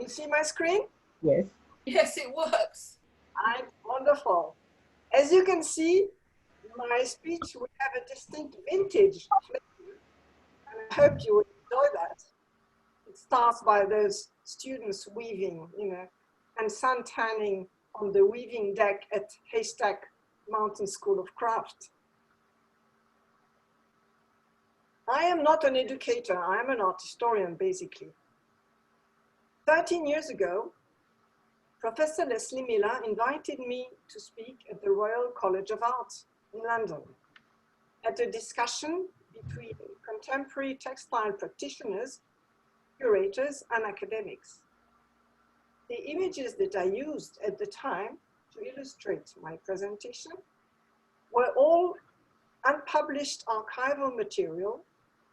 you see my screen? Yes. Yes, it works. Wonderful. As you can see, my speech will have a distinct vintage flavor, and I hope you will enjoy that. It starts by those students weaving, and sun tanning on the weaving deck at Haystack Mountain School of Craft. I am not an educator, I am an art historian, basically. 13 years ago, Professor Leslie Miller invited me to speak at the Royal College of Art in London at a discussion between contemporary textile practitioners, curators, and academics. The images that I used at the time to illustrate my presentation were all unpublished archival material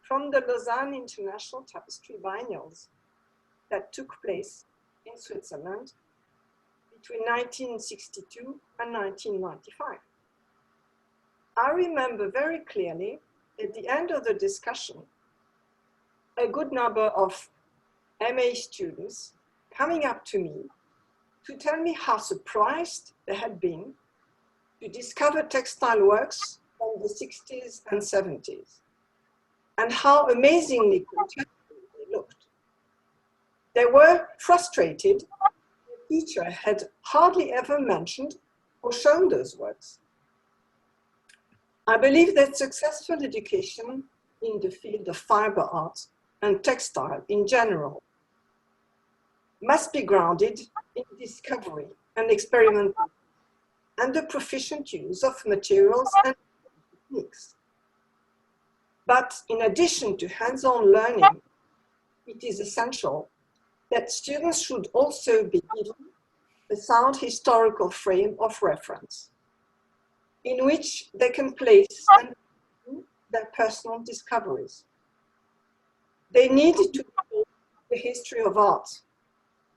from the Lausanne International Tapestry Biennials that took place in Switzerland between 1962 and 1995. I remember very clearly at the end of the discussion, a good number of MA students coming up to me to tell me how surprised they had been to discover textile works from the 60s and 70s, and how amazingly contemporary they looked. They were frustrated the teacher had hardly ever mentioned or shown those works. I believe that successful education in the field of fiber art and textile in general must be grounded in discovery and experimentation and the proficient use of materials and techniques. But in addition to hands-on learning, it is essential that students should also be given a sound historical frame of reference in which they can place and their personal discoveries. They need to know the history of art,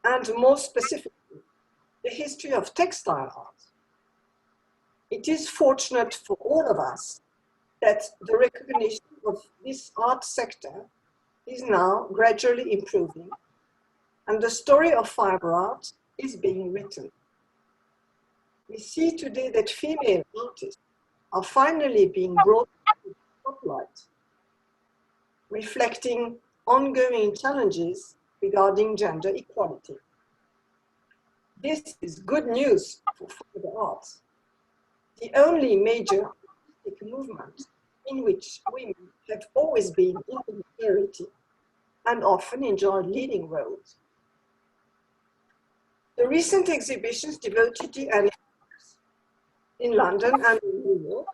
and more specifically, the history of textile art. It is fortunate for all of us that the recognition of this art sector is now gradually improving, and the story of fiber art is being written. We see today that female artists are finally being brought to the spotlight, reflecting ongoing challenges regarding gender equality. This is good news for fiber arts, the only major artistic movement in which women have always been in the majority and often enjoyed leading roles. The recent exhibitions devoted to animals in London and in New York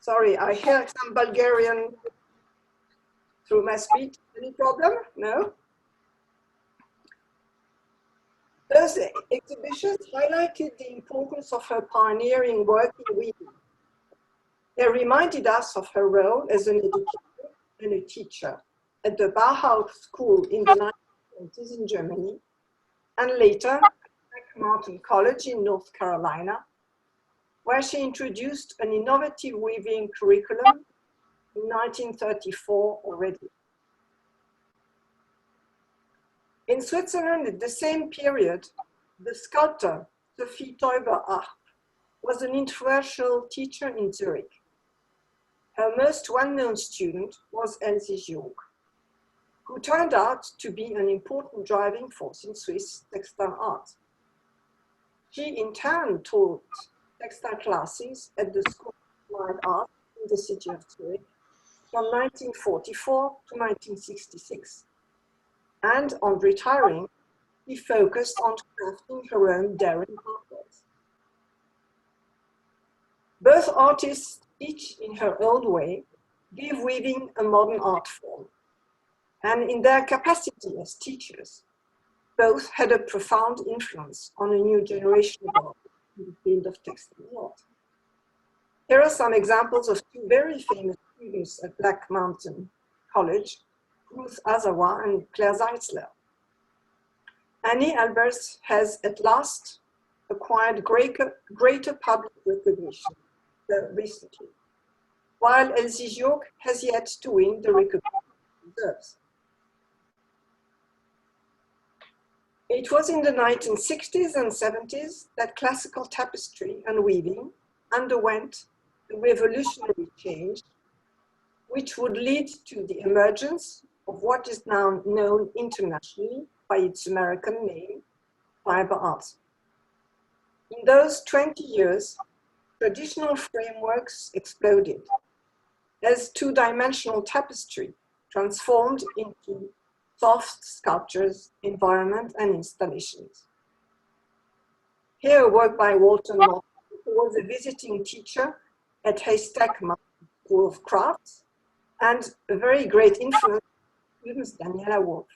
Sorry, I hear some Bulgarian through my speech. Any problem? No? Those exhibitions highlighted the importance of her pioneering work in weaving. They reminded us of her role as an educator and a teacher at the Bauhaus School in the 1920s in Germany, and later at Mountain College in North Carolina, where she introduced an innovative weaving curriculum in 1934 already. In Switzerland, at the same period, the sculptor Sophie Teuber-Arp was an influential teacher in Zurich. Her most well-known student was Elsie Giog, who turned out to be an important driving force in Swiss textile art. She in turn taught textile classes at the School of Applied Art in the city of Zurich from 1944 to 1966. And on retiring, he focused on crafting her own daring artworks. Both artists, each in her own way, gave weaving a modern art form. And in their capacity as teachers, both had a profound influence on a new generation of art in the field of textile art. Here are some examples of two very famous students at Black Mountain College, Ruth Azawa and Claire Zeitzler. Annie Albers has at last acquired greater public recognition recently, while Elsie Giog has yet to win the recognition deserves. It was in the 1960s and 70s that classical tapestry and weaving underwent a revolutionary change, which would lead to the emergence of what is now known internationally by its American name, fiber arts. In those 20 years, traditional frameworks exploded as two-dimensional tapestry transformed into soft sculptures, environment, and installations. Here, a work by Walter North, who was a visiting teacher at Haystack Mountain School of Crafts, and a very great influence on students, Daniela Wolf.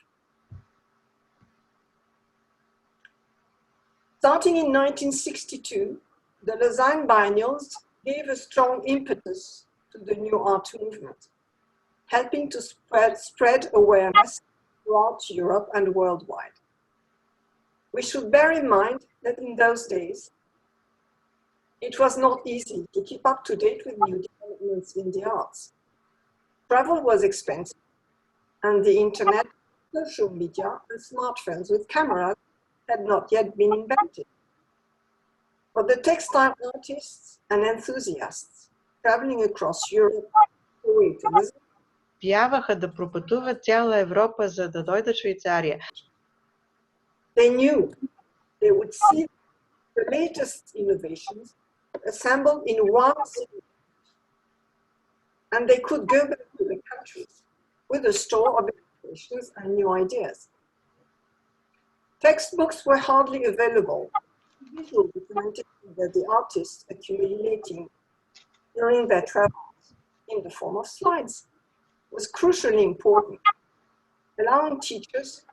Starting in 1962, the Lausanne Biennials gave a strong impetus to the new art movement, helping to spread awareness throughout Europe and worldwide. We should bear in mind that in those days, it was not easy to keep up to date with new developments in the arts. Travel was expensive, and the internet, social media, and smartphones with cameras had not yet been invented. For the textile artists and enthusiasts traveling across Europe, успяваха да пропътуват цяла Европа, за да дойдат в Швейцария. They knew they would see the latest innovations assembled in one city, and they could go back to the countries with a store of innovations and new ideas. Textbooks were hardly available. Visual documentation that the artists accumulating during their travels in the form of slides was crucially important, allowing teachers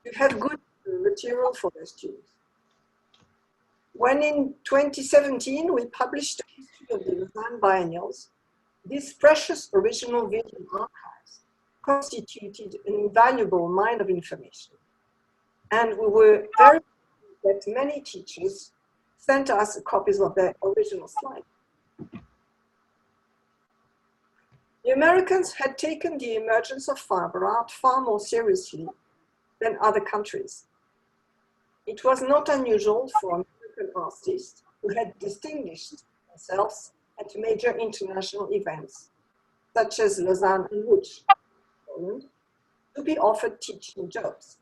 to have good material for their students. When in 2017 we published the history of the Lausanne Biennials, these precious original video archives constituted an invaluable mine of information. And we were very pleased that many teachers sent us copies of their original slides. The Americans had taken the emergence of fiber art far more seriously than other countries. It was not unusual for American artists who had distinguished themselves at major international events, such as Lausanne and Łódź, Poland, to be offered teaching jobs.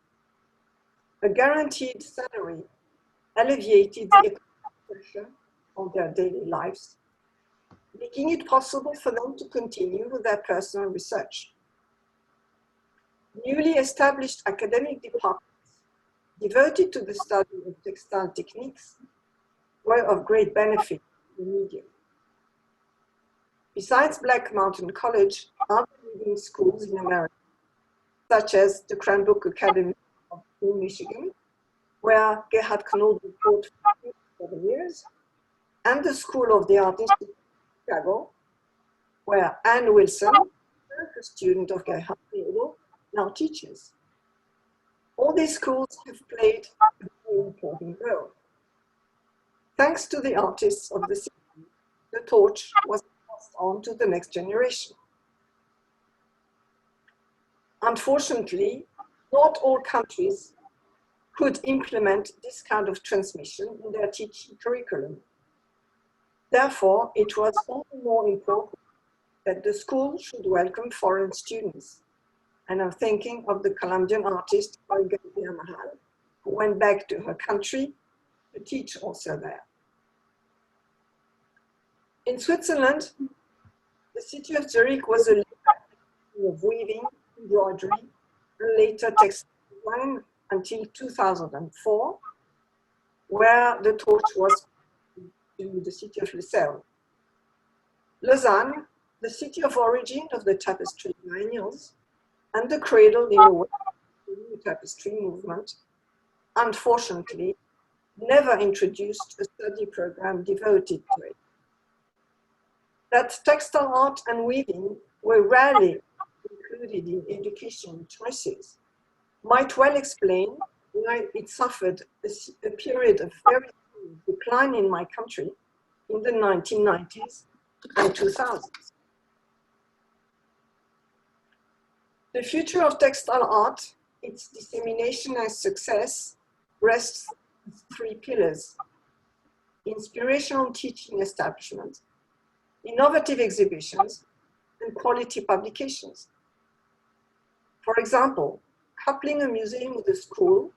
A guaranteed salary alleviated the economic pressure on their daily lives, making it possible for them to continue with their personal research. Newly established academic departments devoted to the study of textile techniques were of great benefit to the medium. Besides Black Mountain College, other leading schools in America, such as the Cranbrook Academy in Michigan, where Gerhard Knoll taught for 7 years, and the School of the Art Institute in Chicago, where Anne Wilson, a student of Gerhard Knoll, now teaches. All these schools have played a very important role. Thanks to the artists of the city, the torch was passed on to the next generation. Unfortunately, not all countries could implement this kind of transmission in their teaching curriculum. Therefore, it was all the more important that the school should welcome foreign students. And I'm thinking of the Colombian artist Olga Villamahal, who went back to her country to teach also there. In Switzerland, the city of Zurich was a leader of weaving, embroidery, and later textile design until 2004, where the torch was to the city of Lucerne. Lausanne, the city of origin of the tapestry biennials, and the cradle in a way of the tapestry movement, unfortunately, never introduced a study program devoted to it. That textile art and weaving were rarely included in education choices might well explain why it suffered a period of very decline in my country in the 1990s and 2000s. The future of textile art, its dissemination and success, rests on 3 pillars: inspirational teaching establishments, innovative exhibitions, and quality publications. For example, coupling a museum with a school,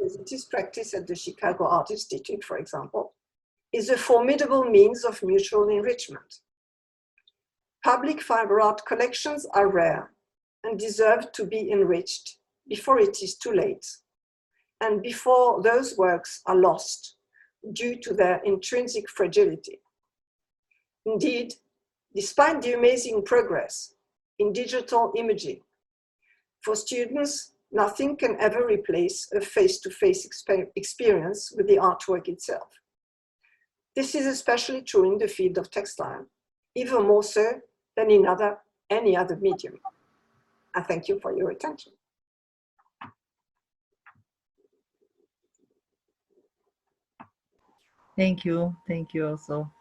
as it is practiced at the Chicago Art Institute, for example, is a formidable means of mutual enrichment. Public fiber art collections are rare and deserve to be enriched before it is too late, and before those works are lost due to their intrinsic fragility. Indeed, despite the amazing progress in digital imaging, for students, nothing can ever replace a face-to-face experience with the artwork itself. This is especially true in the field of textile, even more so than in any other medium. I thank you for your attention. Thank you also.